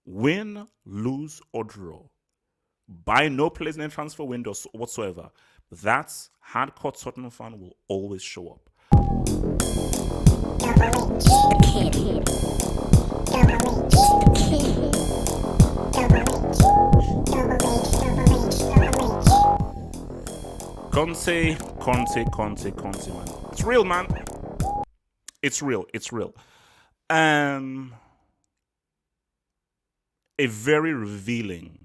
Win, lose, or draw. Buy no players in the transfer windows whatsoever. That hardcore Tottenham fan will always show up. Conte, man. It's real, man. It's real. A very revealing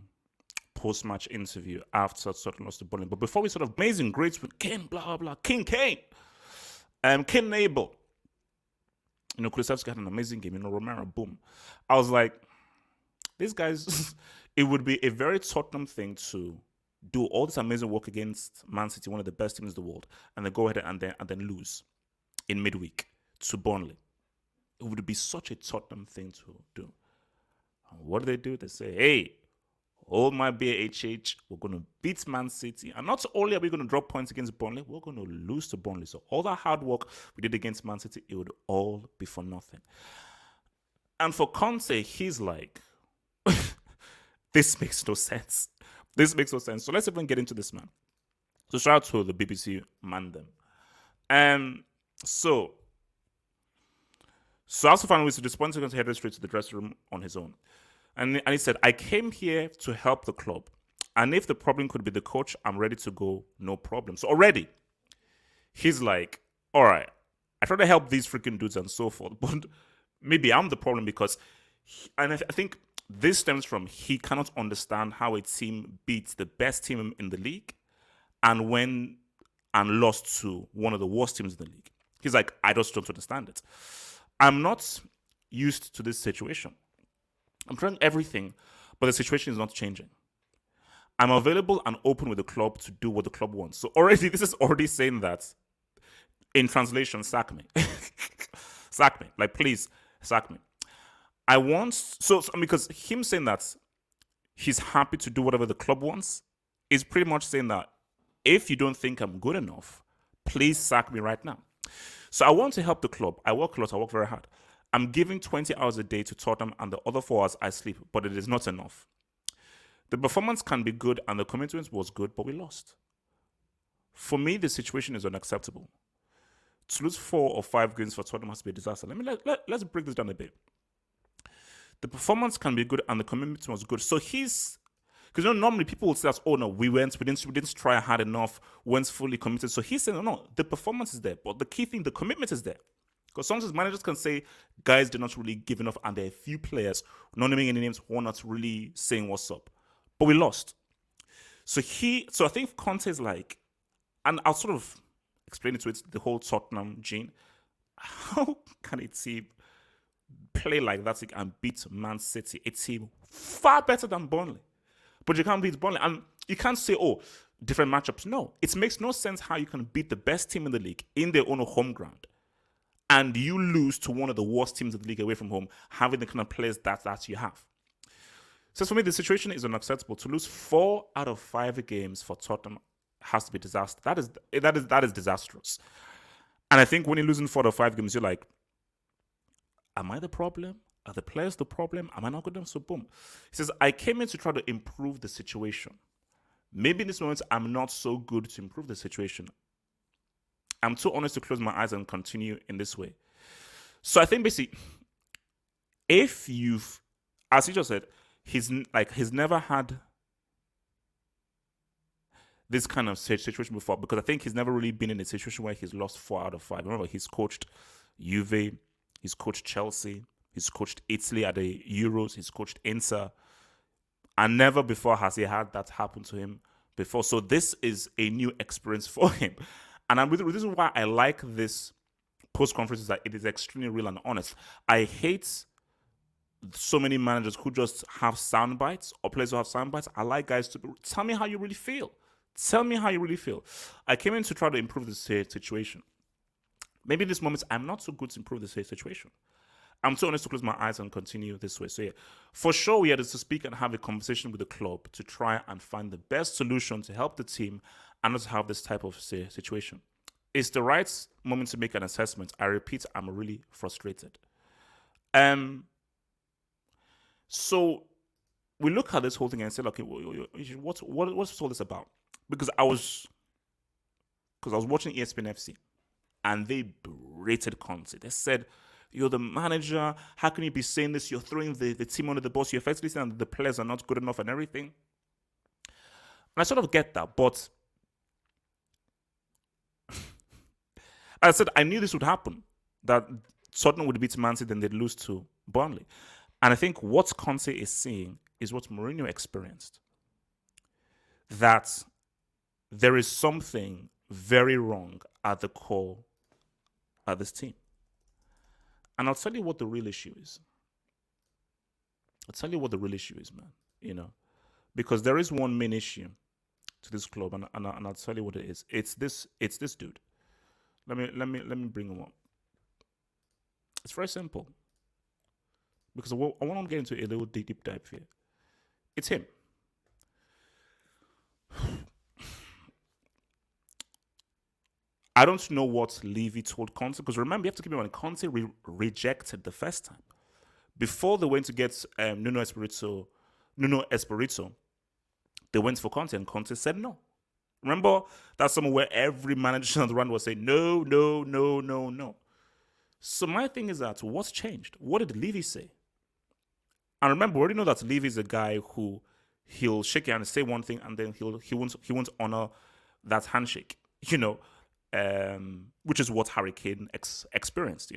post-match interview after Tottenham lost to Burnley. But before we sort of amazing greats with Kane, blah blah, King Kane, Kane Abel. Kulusevski had an amazing game. Romero, boom. I was like, these guys. It would be a very Tottenham thing to do all this amazing work against Man City, one of the best teams in the world, and then go ahead and then lose in midweek to Burnley. It would be such a Tottenham thing to do. And what do? They say, hey, hold my beer, HH. We're going to beat Man City. And not only are we going to drop points against Burnley, we're going to lose to Burnley. So all that hard work we did against Man City, it would all be for nothing. And for Conte, he's like, this makes no sense. So let's even get into this, man. So shout out to the BBC man them. So also found ways to disappoint to head straight to the dressing room on his own. And he said, I came here to help the club. And if the problem could be the coach, I'm ready to go, no problem. So already, he's like, all right, I try to help these freaking dudes and so forth. But maybe I'm the problem because, I think this stems from he cannot understand how a team beats the best team in the league and lost to one of the worst teams in the league. He's like, I just don't understand it. I'm not used to this situation. I'm trying everything, but the situation is not changing. I'm available and open with the club to do what the club wants. So already, this is already saying that, in translation, sack me. Sack me. Like, please, sack me. Because him saying that he's happy to do whatever the club wants is pretty much saying that if you don't think I'm good enough, please sack me right now. So I want to help the club. I work a lot. I work very hard. I'm giving 20 hours a day to Tottenham and the other 4 hours I sleep, but it is not enough. The performance can be good and the commitment was good, but we lost. For me, the situation is unacceptable. To lose 4 or 5 games for Tottenham has to be a disaster. Let's break this down a bit. The performance can be good and the commitment was good. So because normally people would say that, oh no, we didn't try hard enough, weren't fully committed. So he's saying, no, the performance is there, but the key thing, the commitment is there. Because sometimes managers can say guys did not really give enough, and there are a few players, not naming any names, who are not really saying what's up. But we lost. So I think Conte is like, and I'll sort of explain it to it, the whole Tottenham gene. How can a team play like that and beat Man City, a team far better than Burnley? But you can't beat Burnley. And you can't say, oh, different matchups. No, it makes no sense how you can beat the best team in the league in their own home ground and you lose to one of the worst teams in the league away from home, having the kind of players that you have. So for me, the situation is unacceptable. To lose 4 out of 5 games for Tottenham has to be disaster. That is disastrous. And I think when you're losing 4 out of 5 games, you're like, am I the problem? Are the players the problem? Am I not good enough? So boom. He says, I came in to try to improve the situation. Maybe in this moment, I'm not so good to improve the situation. I'm too honest to close my eyes and continue in this way. So I think basically, if as he just said, he's never had this kind of situation before, because I think he's never really been in a situation where he's lost 4 out of 5. Remember, he's coached Juve, he's coached Chelsea, he's coached Italy at the Euros, he's coached Inter, and never before has he had that happen to him before. So this is a new experience for him. And this is why I like this post-conference, is that it is extremely real and honest. I hate so many managers who just have sound bites, or players who have sound bites. I like guys to tell me how you really feel. Tell me how you really feel. I came in to try to improve this situation. Maybe in this moment, I'm not so good to improve this situation. I'm too honest to close my eyes and continue this way. So yeah, for sure, we had to speak and have a conversation with the club to try and find the best solution to help the team and not have this type of situation. It's the right moment to make an assessment. I repeat, I'm really frustrated. So So we look at this whole thing and say, okay, what's all this about? Because I was watching ESPN FC and they berated Conte. They said, "You're the manager. How can you be saying this? You're throwing the team under the bus. You're effectively saying that the players are not good enough and everything." And I sort of get that, but I said I knew this would happen. That Tottenham would beat Man City, then they'd lose to Burnley. And I think what Conte is seeing is what Mourinho experienced. That there is something very wrong at the core of this team. And I'll tell you what the real issue is. Man. Because there is one main issue to this club, and I'll tell you what it is. It's this dude. Let me bring him up. It's very simple. Because I want to get into a little deep dive here. It's him. I don't know what Levy told Conte, because remember, you have to keep in mind, Conte rejected the first time. Before they went to get Nuno Espirito, they went for Conte, and Conte said no. Remember, that's somewhere where every manager on the run was saying, no, no, no, no, no. So my thing is that, what's changed? What did Levy say? And remember, we already know that Levy is a guy who he'll shake your hand and say one thing, and then he won't honor that handshake, which is what Harry Kane experienced,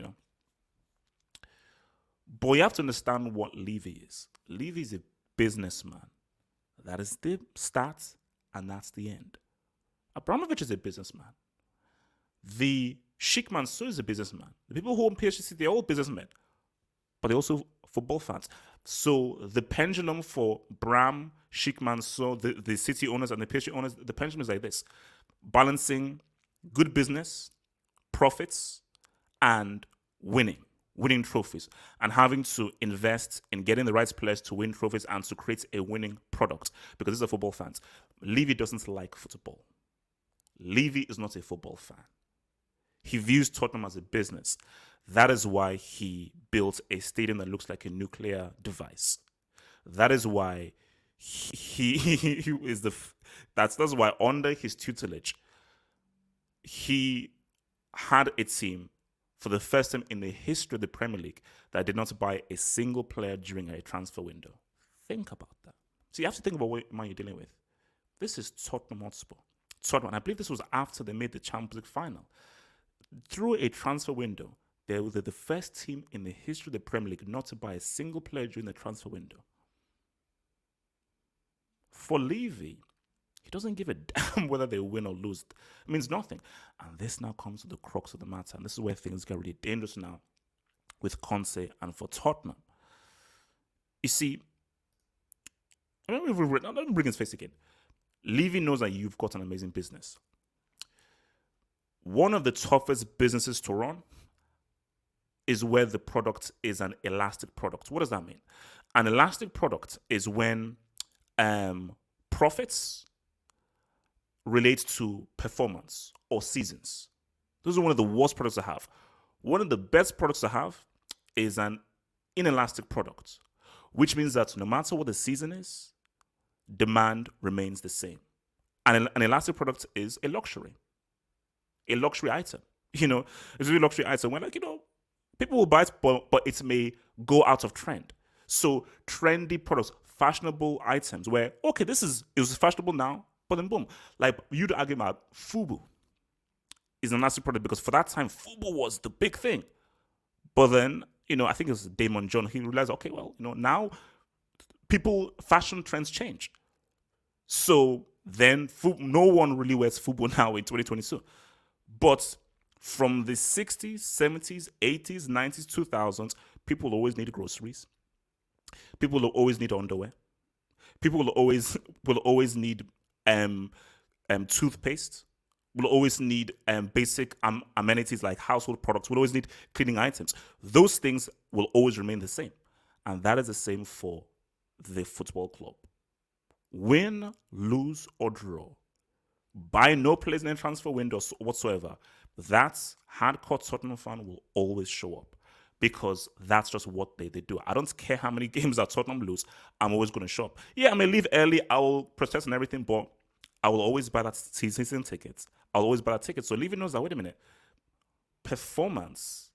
But you have to understand what Levy is. Levy is a businessman. That is the start, and that's the end. Abramovich is a businessman. The Sheikh Mansour is a businessman. The people who own PSG, they're all businessmen, but they're also football fans. So the pendulum for Bram, Sheikh Mansour, the City owners and the PSG owners, the pendulum is like this: balancing good business, profits, and winning trophies, and having to invest in getting the right players to win trophies and to create a winning product, because these are football fans. Levy doesn't like football. Levy is not a football fan. He views Tottenham as a business. That is why he built a stadium that looks like a nuclear device. That is why he is that's why under his tutelage, he had a team for the first time in the history of the Premier League that did not buy a single player during a transfer window. Think about that. So you have to think about what man you're dealing with. This is Tottenham Hotspur. Tottenham, I believe this was after they made the Champions League final. Through a transfer window, they were the first team in the history of the Premier League not to buy a single player during the transfer window. For Levy, he doesn't give a damn whether they win or lose. It means nothing. And this now comes to the crux of the matter. And this is where things get really dangerous now with Conte and for Tottenham. You see, let me bring his face again. Levy knows that you've got an amazing business. One of the toughest businesses to run is where the product is an elastic product. What does that mean? An elastic product is when profits relate to performance or seasons. Those are one of the worst products to have. One of the best products to have is an inelastic product, which means that no matter what the season is, demand remains the same. And an elastic product is a luxury item. It's a really luxury item when, people will buy it, but it may go out of trend. So trendy products, fashionable items where, okay, it was fashionable now, but then boom. Like, you'd argue about Fubu is an elastic product because for that time, Fubu was the big thing. But then, I think it was Damon John, he realized, okay, well, now fashion trends change. So then no one really wears Fubu now in 2022. But from the 60s, 70s, 80s, 90s, 2000s, people always need groceries. People will always need underwear. People will always need toothpaste. Will always need basic amenities like household products. Will always need cleaning items. Those things will always remain the same. And that is the same for the football club. Win, lose, or draw. Buy no players in the transfer window whatsoever. That hardcore Tottenham fan will always show up because that's just what they do. I don't care how many games that Tottenham lose. I'm always going to shop. Yeah, I may leave early. I will protest and everything, but I will always buy that season tickets. I'll always buy that ticket. So Levy knows that, wait a minute, performance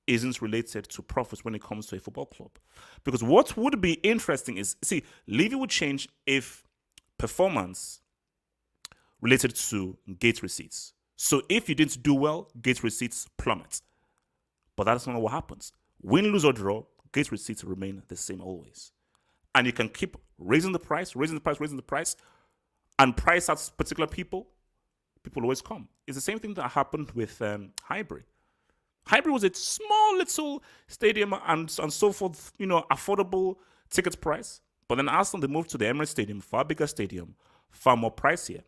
isn't related to profits when it comes to a football club. Because what would be interesting is, see, Levy would change if performance related to gate receipts. So if you didn't do well, gate receipts plummet. But that's not what happens. Win, lose, or draw, gate receipts remain the same always. And you can keep raising the price, and price out particular people. People always come. It's the same thing that happened with Highbury. Highbury was a small little stadium and so forth, affordable ticket price. But then Arsenal, they moved to the Emirates Stadium, far bigger stadium, far more pricier.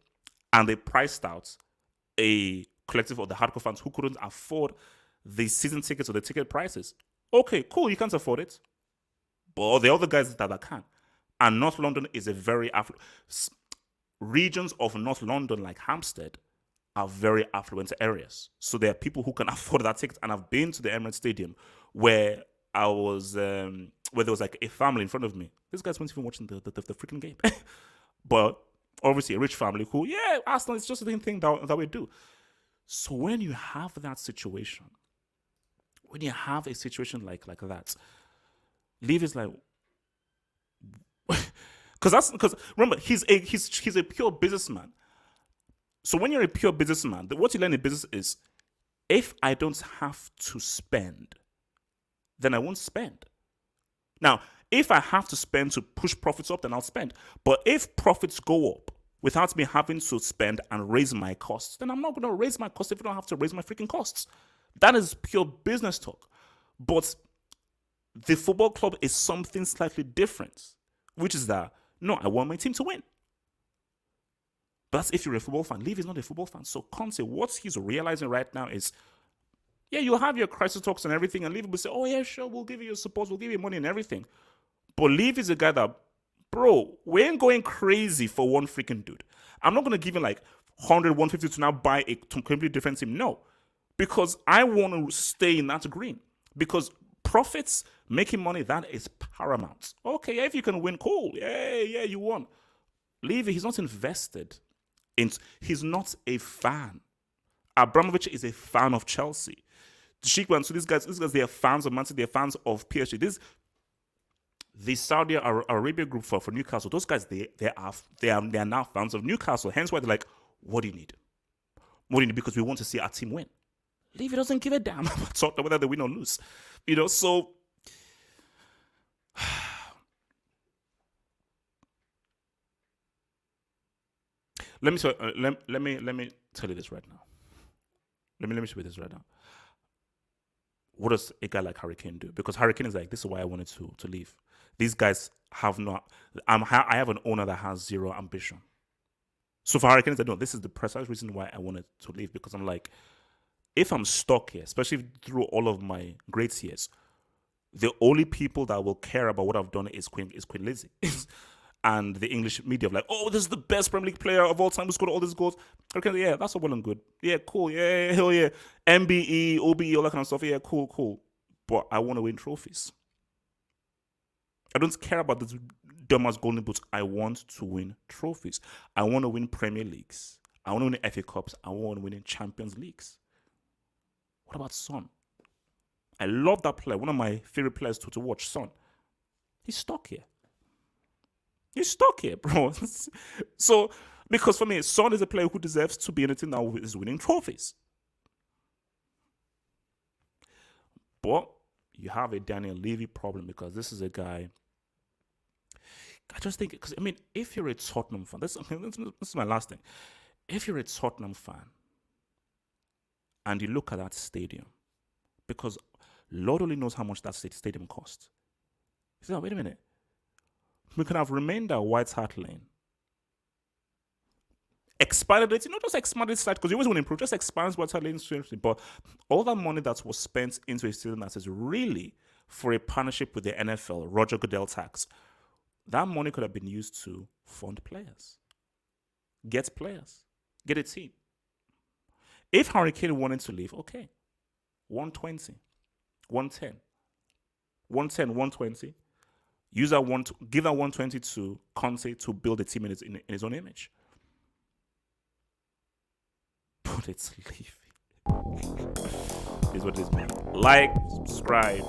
And they priced out a collective of the hardcore fans who couldn't afford the season tickets or the ticket prices. Okay, cool, you can't afford it. But the other guys that can. And North London is a very affluent. Regions of North London, like Hampstead, are very affluent areas. So there are people who can afford that ticket. And I've been to the Emirates Stadium where I was, where there was like a family in front of me. These guys weren't even watching the freaking game. But obviously a rich family who, yeah, Arsenal, it's just the thing that we do. So when you have that situation, when you have a situation like that, Levy's like, because remember, he's a pure businessman. So when you're a pure businessman, what you learn in business is, if I don't have to spend, then I won't spend. Now, if I have to spend to push profits up, then I'll spend. But if profits go up without me having to spend and raise my costs, then I'm not going to raise my costs if I don't have to raise my freaking costs. That is pure business talk. But the football club is something slightly different, which is that, no, I want my team to win. But that's if you're a football fan. Levy is not a football fan. So Conte, what he's realizing right now is, yeah, you'll have your crisis talks and everything, and Levy will say, oh, yeah, sure, we'll give you your support, we'll give you money and everything. But Levy is a guy that, bro, we ain't going crazy for one freaking dude. I'm not going to give him like 100, 150 to now buy a completely different team. No. Because I want to stay in that green. Because profits, making money, that is paramount. Okay, yeah, if you can win, cool. Yeah, you won. Levy, he's not invested. He's not a fan. Abramovich is a fan of Chelsea. Shikwan, so these guys, they are fans of Man City, they're fans of PSG. The Saudi Arabia group for Newcastle, those guys, they are now fans of Newcastle. Hence why they're like, what do you need? What do you need? Because we want to see our team win. Levy doesn't give a damn about whether they win or lose. So let me tell you this right now. Let me show you this right now. What does a guy like Harry Kane do? Because Harry Kane is like, this is why I wanted to leave. These guys have no. I have an owner that has zero ambition. So for Harry Kane, no, this is the precise reason why I wanted to leave. Because I'm like, if I'm stuck here, especially through all of my great years, the only people that will care about what I've done is Queen Lizzie. And the English media of like, oh, this is the best Premier League player of all time who scored all these goals. Okay, yeah, that's all well and good. Yeah, cool. Yeah, hell yeah. MBE, OBE, all that kind of stuff. Yeah, cool. But I want to win trophies. I don't care about the dumbass golden boots. I want to win trophies. I want to win Premier Leagues. I want to win FA Cups. I want to win in Champions Leagues. What about Son? I love that player. One of my favorite players to watch, Son. He's stuck here. He's stuck here, bro. So, because for me, Son is a player who deserves to be in a team that is winning trophies. But you have a Daniel Levy problem because this is a guy. I just think, because, if you're a Tottenham fan, this is my last thing. If you're a Tottenham fan and you look at that stadium, because Lord only knows how much that stadium costs. You say, oh, wait a minute. We could have remained at White Hart Lane. Expanded it, just expanded it slightly, because you always want to improve, just expand White Hart Lane. But all that money that was spent into a stadium that is really for a partnership with the NFL, Roger Goodell tax, that money could have been used to fund players, get a team. If Harry Kane wanted to leave, okay, 120. 110. 110, 120. Use that one, give that 120 to Conte to build a team in his own image. But it's Levy. Is what it is, man. Like, subscribe,